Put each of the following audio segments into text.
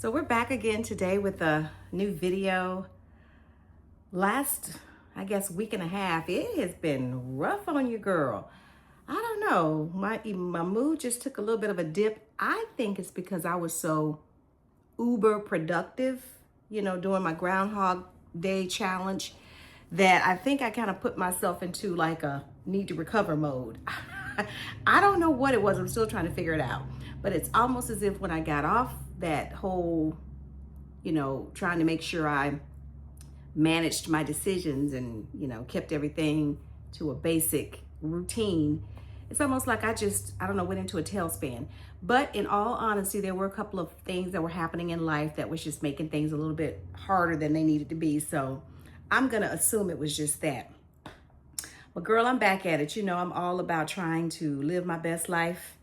So we're back again today with a new video. Last, I guess, week and a half, it has been rough on you, girl. I don't know. My mood just took a little bit of a dip. I think it's because I was so uber productive, during my Groundhog Day challenge, that I think I kind of put myself into like a need to recover mode. I don't know what it was. I'm still trying to figure it out. But it's almost as if when I got off that whole, trying to make sure I managed my decisions and, kept everything to a basic routine, it's almost like I don't know, went into a tailspin. But in all honesty, there were a couple of things that were happening in life that was just making things a little bit harder than they needed to be. So I'm going to assume it was just that. But girl, I'm back at it. I'm all about trying to live my best life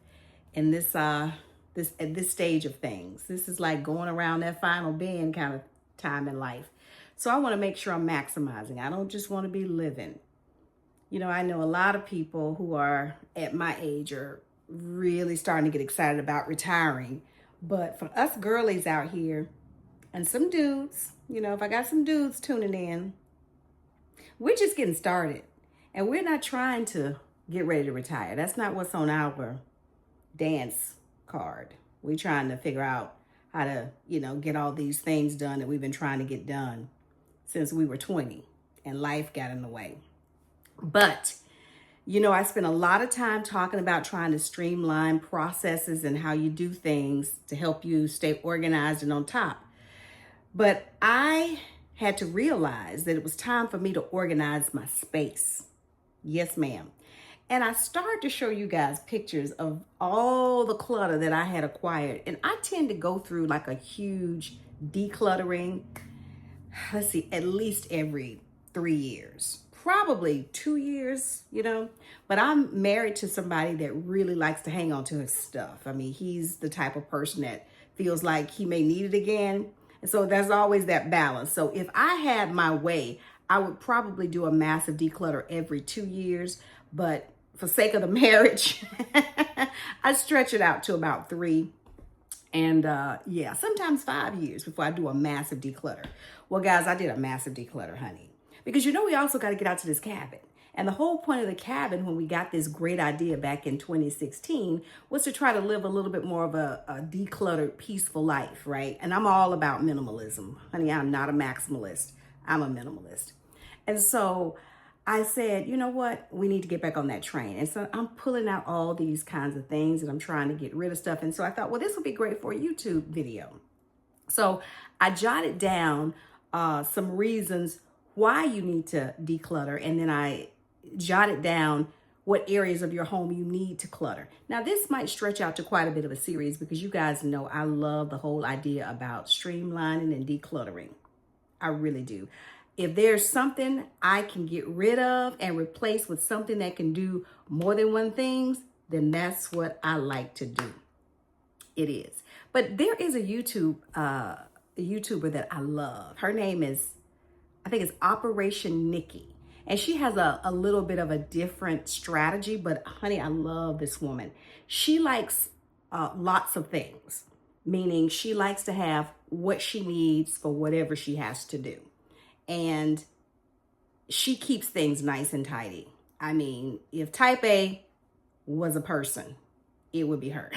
in this at this stage of things. This is like going around that final bend kind of time in life. So I want to make sure I'm maximizing. I don't just want to be living. I know a lot of people who are at my age are really starting to get excited about retiring. But for us girlies out here and some dudes, if I got some dudes tuning in, we're just getting started. And we're not trying to get ready to retire. That's not what's on our dance card. We're trying to figure out how to, get all these things done that we've been trying to get done since we were 20 and life got in the way. But, I spent a lot of time talking about trying to streamline processes and how you do things to help you stay organized and on top. But I had to realize that it was time for me to organize my space. Yes, ma'am. And I started to show you guys pictures of all the clutter that I had acquired. And I tend to go through like a huge decluttering, at least every 3 years, probably 2 years, But I'm married to somebody that really likes to hang on to his stuff. I mean, he's the type of person that feels like he may need it again. And so there's always that balance. So if I had my way, I would probably do a massive declutter every 2 years. But for sake of the marriage, I stretch it out to about 3. And sometimes 5 years before I do a massive declutter. Well, guys, I did a massive declutter, honey. Because we also got to get out to this cabin. And the whole point of the cabin, when we got this great idea back in 2016, was to try to live a little bit more of a decluttered, peaceful life, right? And I'm all about minimalism. Honey, I'm not a maximalist. I'm a minimalist. And so I said, you know what? We need to get back on that train. And so I'm pulling out all these kinds of things and I'm trying to get rid of stuff. And so I thought, well, this will be great for a YouTube video. So I jotted down some reasons why you need to declutter. And then I jotted down what areas of your home you need to clutter. Now, this might stretch out to quite a bit of a series because you guys know I love the whole idea about streamlining and decluttering. I really do. If there's something I can get rid of and replace with something that can do more than one thing, then that's what I like to do. It is. But there is a YouTuber that I love. Her name is, I think it's Operation Nikki. And she has a little bit of a different strategy, but honey, I love this woman. She likes lots of things, meaning she likes to have what she needs for whatever she has to do. And she keeps things nice and tidy. I mean, if type A was a person, it would be her.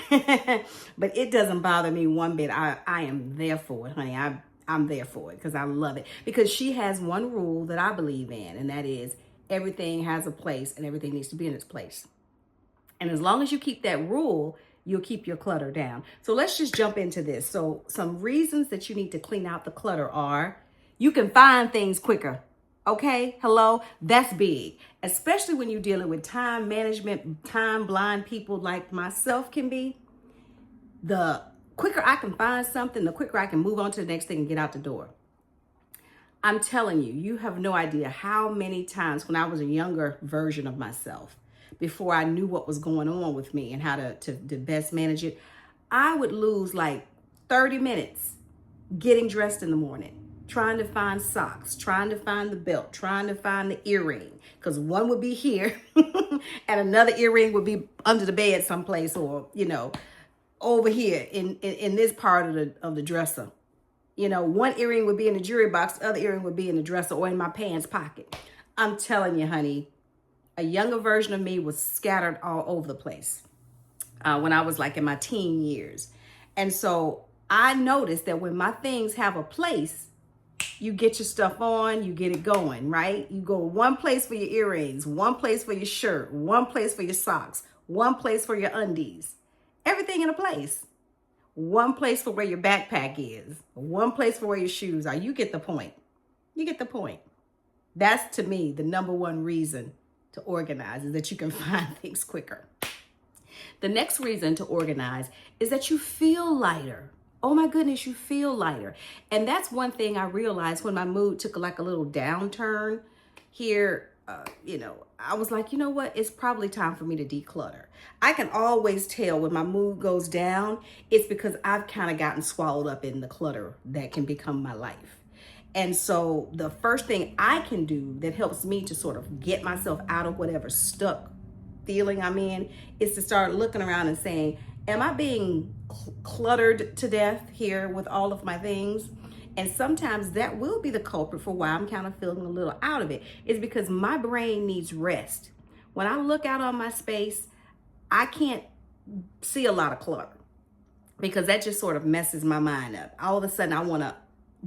But it doesn't bother me one bit. I am there for it, honey. I'm there for it because I love it. Because she has one rule that I believe in, and that is everything has a place and everything needs to be in its place. And as long as you keep that rule, you'll keep your clutter down. So let's just jump into this. So some reasons that you need to clean out the clutter are: you can find things quicker. Okay, hello, that's big, especially when you're dealing with time management, time blind people like myself can be. The quicker I can find something, the quicker I can move on to the next thing and get out the door. I'm telling you, you have no idea how many times when I was a younger version of myself, before I knew what was going on with me and how to best manage it, I would lose like 30 minutes getting dressed in the morning, trying to find socks, trying to find the belt, trying to find the earring, because one would be here and another earring would be under the bed someplace, or over here in this part of the dresser. You know, one earring would be in the jewelry box, the other earring would be in the dresser or in my pants pocket. I'm telling you, honey, a younger version of me was scattered all over the place when I was like in my teen years. And so I noticed that when my things have a place, you get your stuff on, you get it going, right? You go one place for your earrings, one place for your shirt, one place for your socks, one place for your undies, everything in a place. One place for where your backpack is, one place for where your shoes are. You get the point. You get the point. That's, to me, the number one reason to organize, is that you can find things quicker. The next reason to organize is that you feel lighter. Oh my goodness, you feel lighter. And that's one thing I realized when my mood took like a little downturn here. I was like, you know what? It's probably time for me to declutter. I can always tell when my mood goes down, it's because I've kind of gotten swallowed up in the clutter that can become my life. And so the first thing I can do that helps me to sort of get myself out of whatever stuck feeling I'm in is to start looking around and saying, am I being cluttered to death here with all of my things? And sometimes that will be the culprit for why I'm kind of feeling a little out of it. It's because my brain needs rest. When I look out on my space, I can't see a lot of clutter because that just sort of messes my mind up. All of a sudden, I want to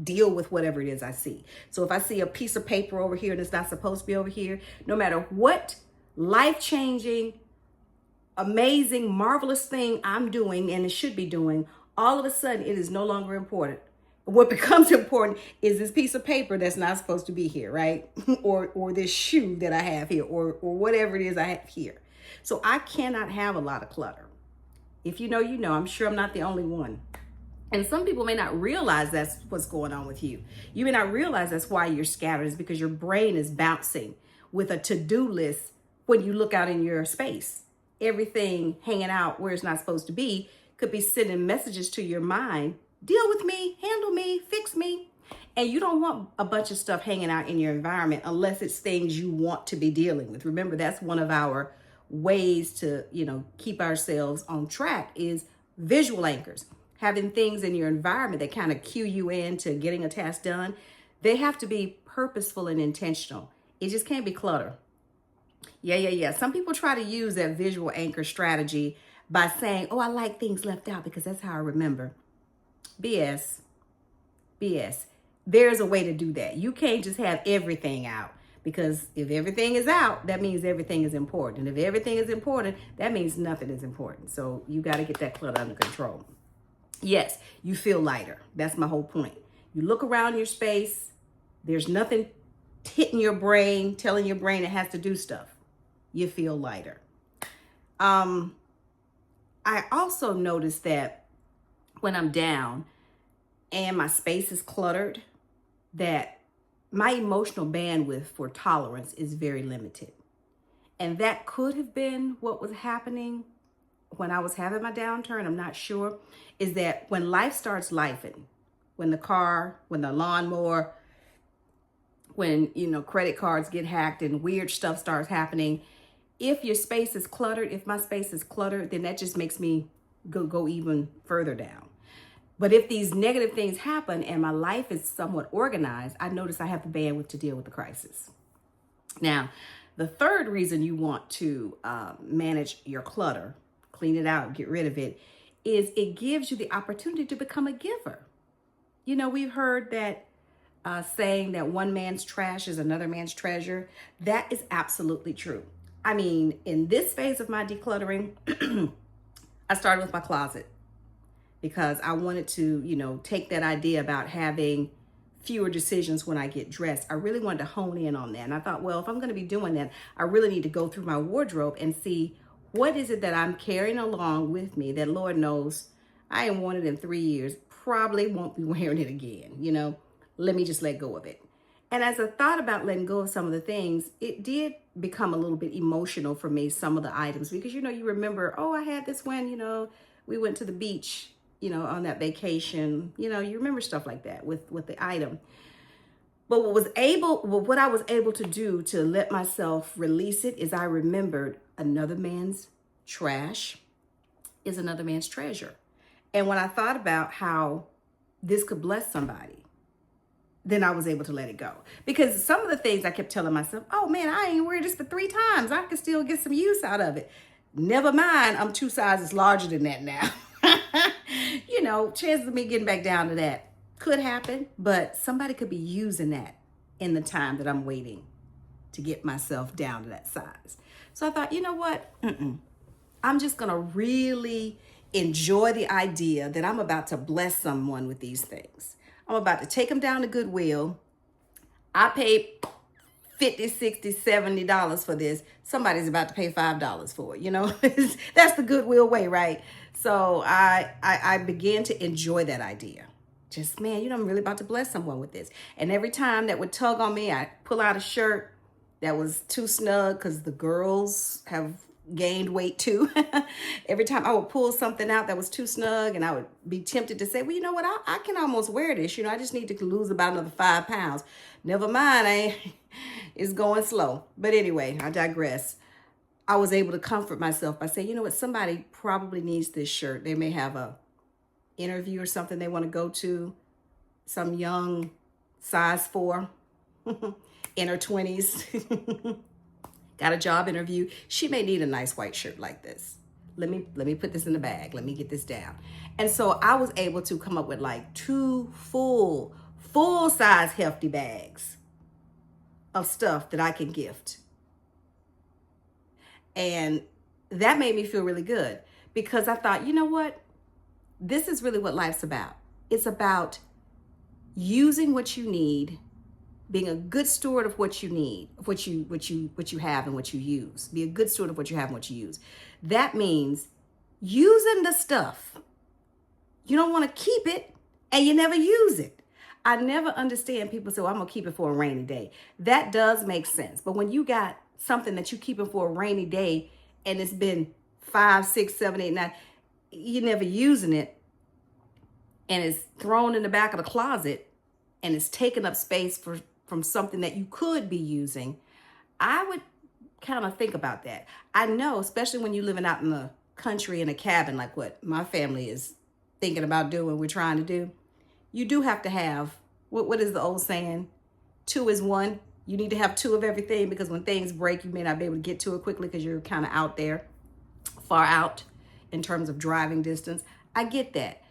deal with whatever it is I see. So if I see a piece of paper over here and it's not supposed to be over here, no matter what life-changing, amazing, marvelous thing I'm doing and it should be doing, all of a sudden it is no longer important. What becomes important is this piece of paper that's not supposed to be here, right? or this shoe that I have here, or whatever it is I have here. So I cannot have a lot of clutter. If you know, you know. I'm sure I'm not the only one. And some people may not realize that's what's going on with you. You may not realize that's why you're scattered, is because your brain is bouncing with a to-do list when you look out in your space. Everything hanging out where it's not supposed to be could be sending messages to your mind. Deal with me, handle me, fix me. And you don't want a bunch of stuff hanging out in your environment unless it's things you want to be dealing with. Remember, that's one of our ways to, keep ourselves on track is visual anchors. Having things in your environment that kind of cue you into getting a task done. They have to be purposeful and intentional. It just can't be clutter. Yeah. Some people try to use that visual anchor strategy by saying, oh, I like things left out because that's how I remember. BS. There's a way to do that. You can't just have everything out, because if everything is out, that means everything is important. And if everything is important, that means nothing is important. So you got to get that clutter under control. Yes, you feel lighter. That's my whole point. You look around your space, there's nothing hitting your brain, telling your brain it has to do stuff. You feel lighter. I also noticed that when I'm down and my space is cluttered, that my emotional bandwidth for tolerance is very limited. And that could have been what was happening when I was having my downturn. I'm not sure. Is that when life starts lifing, when the car, when the lawnmower, when, credit cards get hacked and weird stuff starts happening, if your space is cluttered, if my space is cluttered, then that just makes me go even further down. But if these negative things happen and my life is somewhat organized, I notice I have the bandwidth to deal with the crisis. Now, the third reason you want to manage your clutter, clean it out, get rid of it, is it gives you the opportunity to become a giver. We've heard that saying that one man's trash is another man's treasure. That is absolutely true. I mean, in this phase of my decluttering, I started with my closet because I wanted to, take that idea about having fewer decisions when I get dressed. I really wanted to hone in on that. And I thought, well, if I'm going to be doing that, I really need to go through my wardrobe and see what is it that I'm carrying along with me that, Lord knows, I ain't worn it in 3 years, probably won't be wearing it again. Let me just let go of it. And as I thought about letting go of some of the things, it did become a little bit emotional for me, some of the items, because, you remember, oh, I had this when, we went to the beach, on that vacation, you remember stuff like that with the item. But what I was able to do to let myself release it is I remembered another man's trash is another man's treasure. And when I thought about how this could bless somebody, then I was able to let it go. Because some of the things I kept telling myself, oh man, I ain't wear this for 3 times. I can still get some use out of it. Never mind, I'm 2 sizes larger than that now. You know, chances of me getting back down to that could happen, but somebody could be using that in the time that I'm waiting to get myself down to that size. So I thought, you know what? I'm just going to really enjoy the idea that I'm about to bless someone with these things. I'm about to take them down to Goodwill. I paid $50, $60, $70 for this. Somebody's about to pay $5 for it. You know, that's the Goodwill way, right? So I began to enjoy that idea. Just, man, you know, I'm really about to bless someone with this. And every time that would tug on me, I'd pull out a shirt that was too snug because the girls have gained weight too. Every time I would pull something out that was too snug, and I would be tempted to say, well, you know what, I can almost wear this. You know, I just need to lose about another 5 pounds. Never mind, it's going slow. But anyway, I digress. I was able to comfort myself by saying, you know what, somebody probably needs this shirt. They may have a interview or something they want to go to. Some young size 4 in her 20s. Got a job interview. She may need a nice white shirt like this. Let me put this in the bag. Let me get this down. And so I was able to come up with like 2 full size hefty bags of stuff that I can gift. And that made me feel really good because I thought, you know what? This is really what life's about. It's about using what you need, being a good steward of what you need, of what you have and what you use. Be a good steward of what you have and what you use. That means using the stuff. You don't want to keep it and you never use it. I never understand people say, well, I'm going to keep it for a rainy day. That does make sense. But when you got something that you keep it for a rainy day and it's been 5, 6, 7, 8, 9, you're never using it and it's thrown in the back of the closet and it's taking up space from something that you could be using, I would kind of think about that. I know, especially when you're living out in the country in a cabin like what my family is thinking about doing, we're trying to do, you do have to have, what is the old saying? 2 is 1. You need to have 2 of everything because when things break, you may not be able to get to it quickly because you're kind of out there, far out in terms of driving distance. I get that.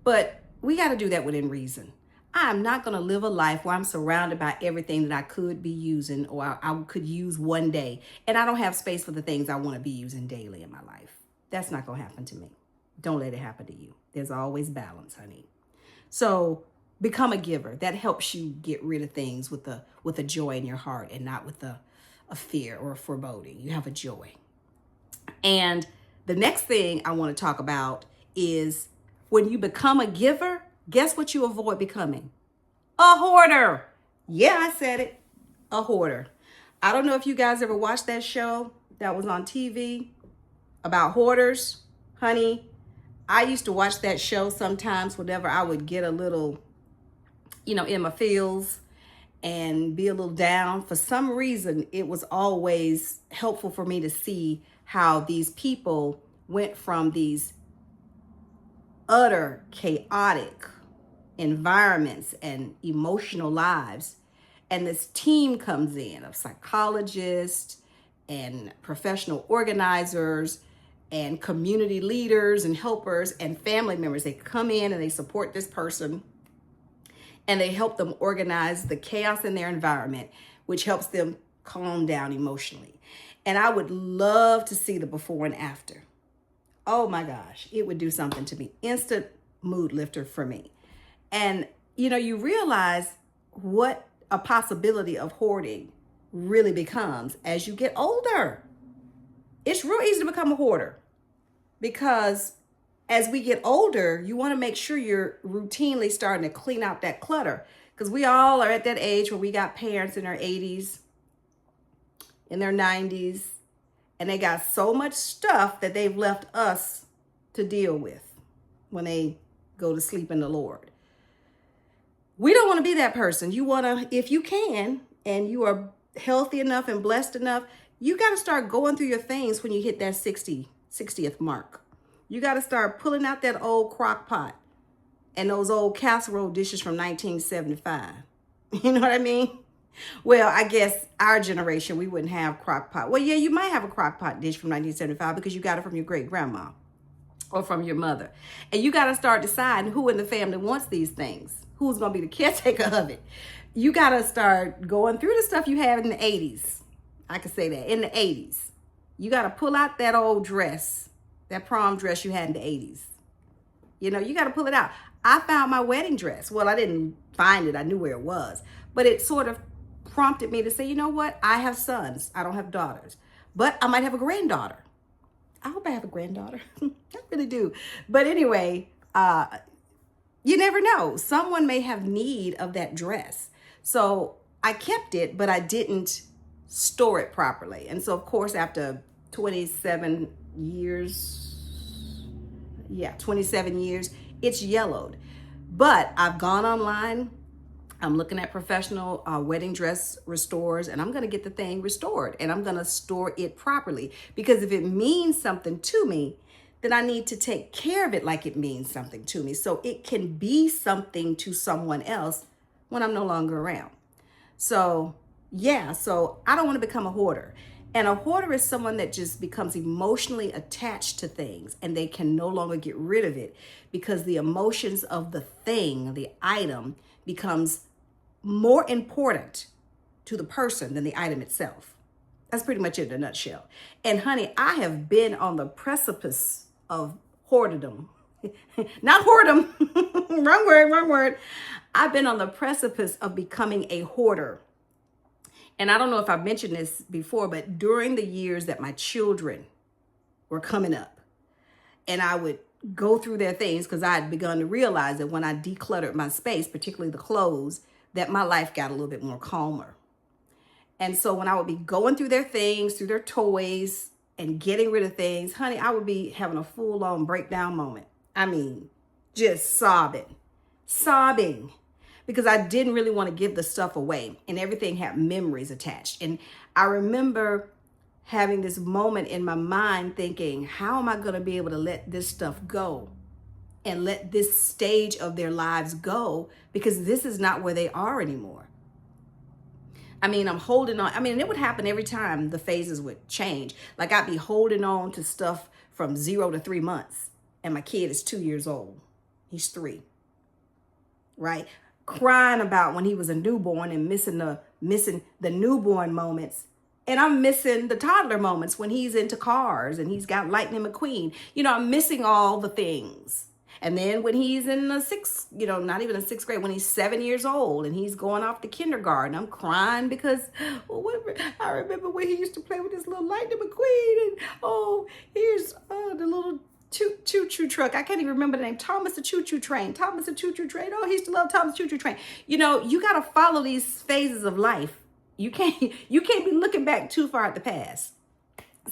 But we got to do that within reason. I'm not going to live a life where I'm surrounded by everything that I could be using or I could use one day. And I don't have space for the things I want to be using daily in my life. That's not going to happen to me. Don't let it happen to you. There's always balance, honey. So become a giver. That helps you get rid of things with a joy in your heart and not with a fear or a foreboding. You have a joy. And the next thing I want to talk about is when you become a giver, guess what you avoid becoming? A hoarder. Yeah, I said it. A hoarder. I don't know if you guys ever watched that show that was on TV about hoarders. Honey, I used to watch that show sometimes whenever I would get a little, in my feels and be a little down. For some reason, it was always helpful for me to see how these people went from these utter chaotic environments and emotional lives. And this team comes in of psychologists and professional organizers and community leaders and helpers and family members. They come in and they support this person and they help them organize the chaos in their environment, which helps them calm down emotionally. And I would love to see the before and after. Oh my gosh, it would do something to me. Instant mood lifter for me. And, you realize what a possibility of hoarding really becomes as you get older. It's real easy to become a hoarder because as we get older, you want to make sure you're routinely starting to clean out that clutter because we all are at that age where we got parents in their 80s, in their 90s, and they got so much stuff that they've left us to deal with when they go to sleep in the Lord. We don't want to be that person. You want to, if you can, and you are healthy enough and blessed enough, you got to start going through your things when you hit that 60th mark. You got to start pulling out that old crock pot and those old casserole dishes from 1975. You know what I mean? Well, I guess our generation, we wouldn't have crock pot. Well, yeah, you might have a crock pot dish from 1975 because you got it from your great grandma or from your mother. And you got to start deciding who in the family wants these things. Who's going to be the caretaker of it? You got to start going through the stuff you had in the 80s. I could say that, in the 80s. You got to pull out that old dress, that prom dress you had in the 80s. You know, you got to pull it out. I found my wedding dress. Well, I didn't find it. I knew where it was. But it sort of prompted me to say, you know what? I have sons. I don't have daughters. But I might have a granddaughter. I hope I have a granddaughter. I really do. But anyway, you never know. Someone may have need of that dress. So I kept it, but I didn't store it properly. And so, of course, after 27 years, it's yellowed. But I've gone online. I'm looking at professional wedding dress restorers, and I'm going to get the thing restored, and I'm going to store it properly, because if it means something to me, then I need to take care of it like it means something to me, so it can be something to someone else when I'm no longer around. So yeah, so I don't want to become a hoarder. And a hoarder is someone that just becomes emotionally attached to things, and they can no longer get rid of it because the emotions of the thing, the item, becomes more important to the person than the item itself. That's pretty much it in a nutshell. And honey, I have been on the precipice of hoarderdom. Not whoredom. Wrong word. I've been on the precipice of becoming a hoarder. And I don't know if I've mentioned this before, but during the years that my children were coming up, and I would go through their things, because I had begun to realize that when I decluttered my space, particularly the clothes, that my life got a little bit more calmer. And so when I would be going through their things, through their toys, and getting rid of things, honey, I would be having a full-on breakdown moment. I mean, just sobbing, because I didn't really want to give the stuff away, and everything had memories attached. And I remember having this moment in my mind thinking, how am I going to be able to let this stuff go and let this stage of their lives go, because this is not where they are anymore. I mean, I'm holding on. I mean, it would happen every time the phases would change. Like, I'd be holding on to stuff from 0 to 3 months, and my kid is 2 years old. He's 3, right? Crying about when he was a newborn and missing the newborn moments. And I'm missing the toddler moments when he's into cars and he's got Lightning McQueen. You know, I'm missing all the things. And then when he's in the not even in sixth grade, when he's 7 years old and he's going off to kindergarten, I'm crying because, I remember when he used to play with this little Lightning McQueen, and here's the little choo-choo truck. I can't even remember the name. Thomas the Choo-Choo Train. Thomas the Choo-Choo Train. Oh, he used to love Thomas Choo-Choo Train. You know, you got to follow these phases of life. You can't be looking back too far at the past.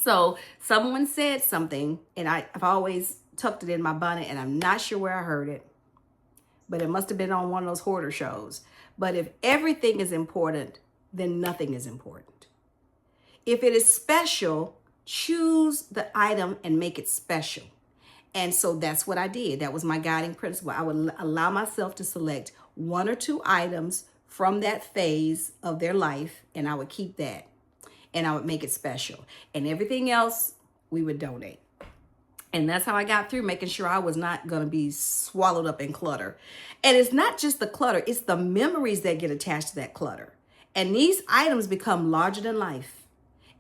So someone said something, and I've always tucked it in my bonnet, and I'm not sure where I heard it, but it must have been on one of those hoarder shows. But if everything is important, then nothing is important. If it is special, choose the item and make it special. And so that's what I did. That was my guiding principle. I would allow myself to select 1 or 2 items from that phase of their life, and I would keep that, and I would make it special. And everything else, we would donate. And that's how I got through, making sure I was not going to be swallowed up in clutter. And it's not just the clutter, it's the memories that get attached to that clutter. And these items become larger than life.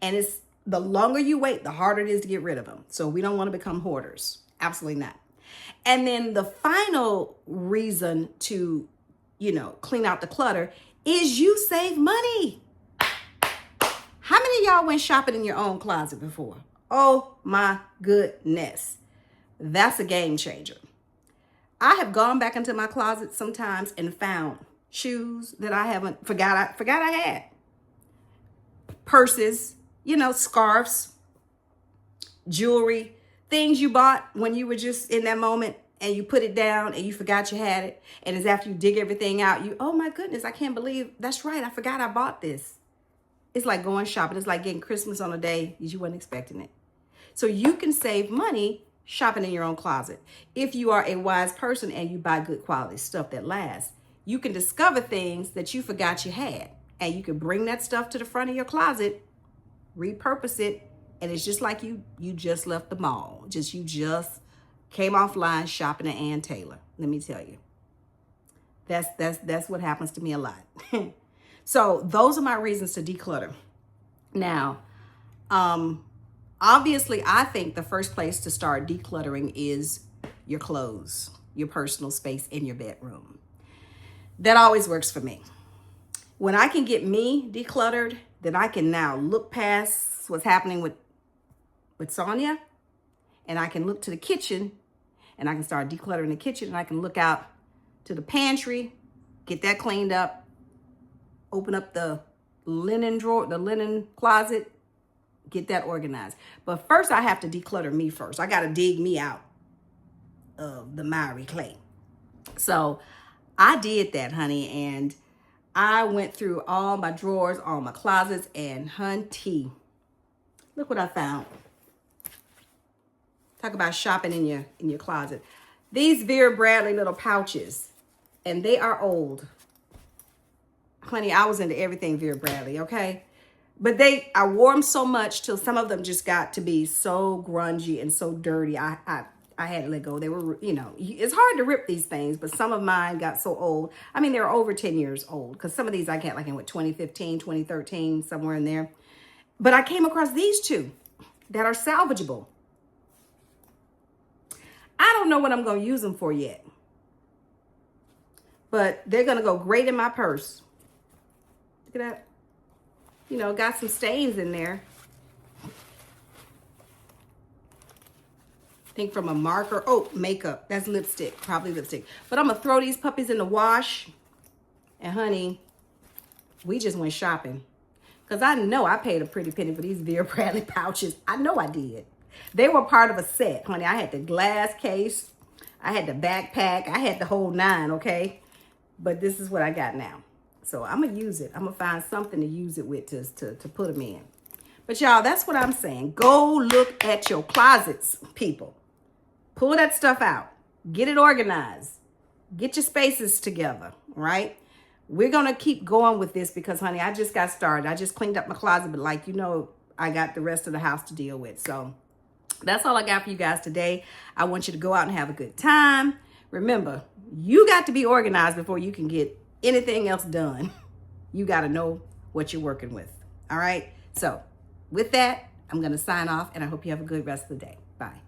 And it's the longer you wait, the harder it is to get rid of them. So we don't want to become hoarders. Absolutely not. And then the final reason to, clean out the clutter is you save money. How many of y'all went shopping in your own closet before? Oh my goodness. That's a game changer. I have gone back into my closet sometimes and found shoes that I forgot I had. Purses, scarves, jewelry, things you bought when you were just in that moment and you put it down and you forgot you had it. And it's after you dig everything out, oh my goodness, I can't believe that's right. I forgot I bought this. It's like going shopping. It's like getting Christmas on a day you weren't expecting it. So you can save money shopping in your own closet. If you are a wise person and you buy good quality stuff that lasts, you can discover things that you forgot you had. And you can bring that stuff to the front of your closet, repurpose it, and it's just like you just left the mall. You just came offline shopping at Ann Taylor. Let me tell you. That's what happens to me a lot. So those are my reasons to declutter. Now, obviously, I think the first place to start decluttering is your clothes, your personal space in your bedroom. That always works for me. When I can get me decluttered, then I can now look past what's happening with Sonia, and I can look to the kitchen, and I can start decluttering the kitchen, and I can look out to the pantry, get that cleaned up, open up the linen drawer, the linen closet, get that organized. But first I have to declutter me first. I got to dig me out of the miry clay. So I did that, honey, and I went through all my drawers, all my closets, and hunty, look what I found. Talk about shopping in your closet. These Vera Bradley little pouches, and they are old. Honey, I was into everything Vera Bradley, okay? But I wore them so much till some of them just got to be so grungy and so dirty. I had to let go. They were, it's hard to rip these things, but some of mine got so old. I mean, they're over 10 years old, because some of these I got like in 2015, 2013, somewhere in there. But I came across these two that are salvageable. I don't know what I'm going to use them for yet, but they're going to go great in my purse. Look at that. Got some stains in there. I think from a marker. Oh, makeup. That's lipstick. Probably lipstick. But I'm going to throw these puppies in the wash. And honey, we just went shopping. Because I know I paid a pretty penny for these Vera Bradley pouches. I know I did. They were part of a set, honey. I had the glass case. I had the backpack. I had the whole 9, okay? But this is what I got now. So I'm going to use it. I'm going to find something to use it with to put them in. But y'all, that's what I'm saying. Go look at your closets, people. Pull that stuff out. Get it organized. Get your spaces together, right? We're going to keep going with this because, honey, I just got started. I just cleaned up my closet, but I got the rest of the house to deal with. So that's all I got for you guys today. I want you to go out and have a good time. Remember, you got to be organized before you can get anything else done. You got to know what you're working with. All right. So with that, I'm going to sign off, and I hope you have a good rest of the day. Bye.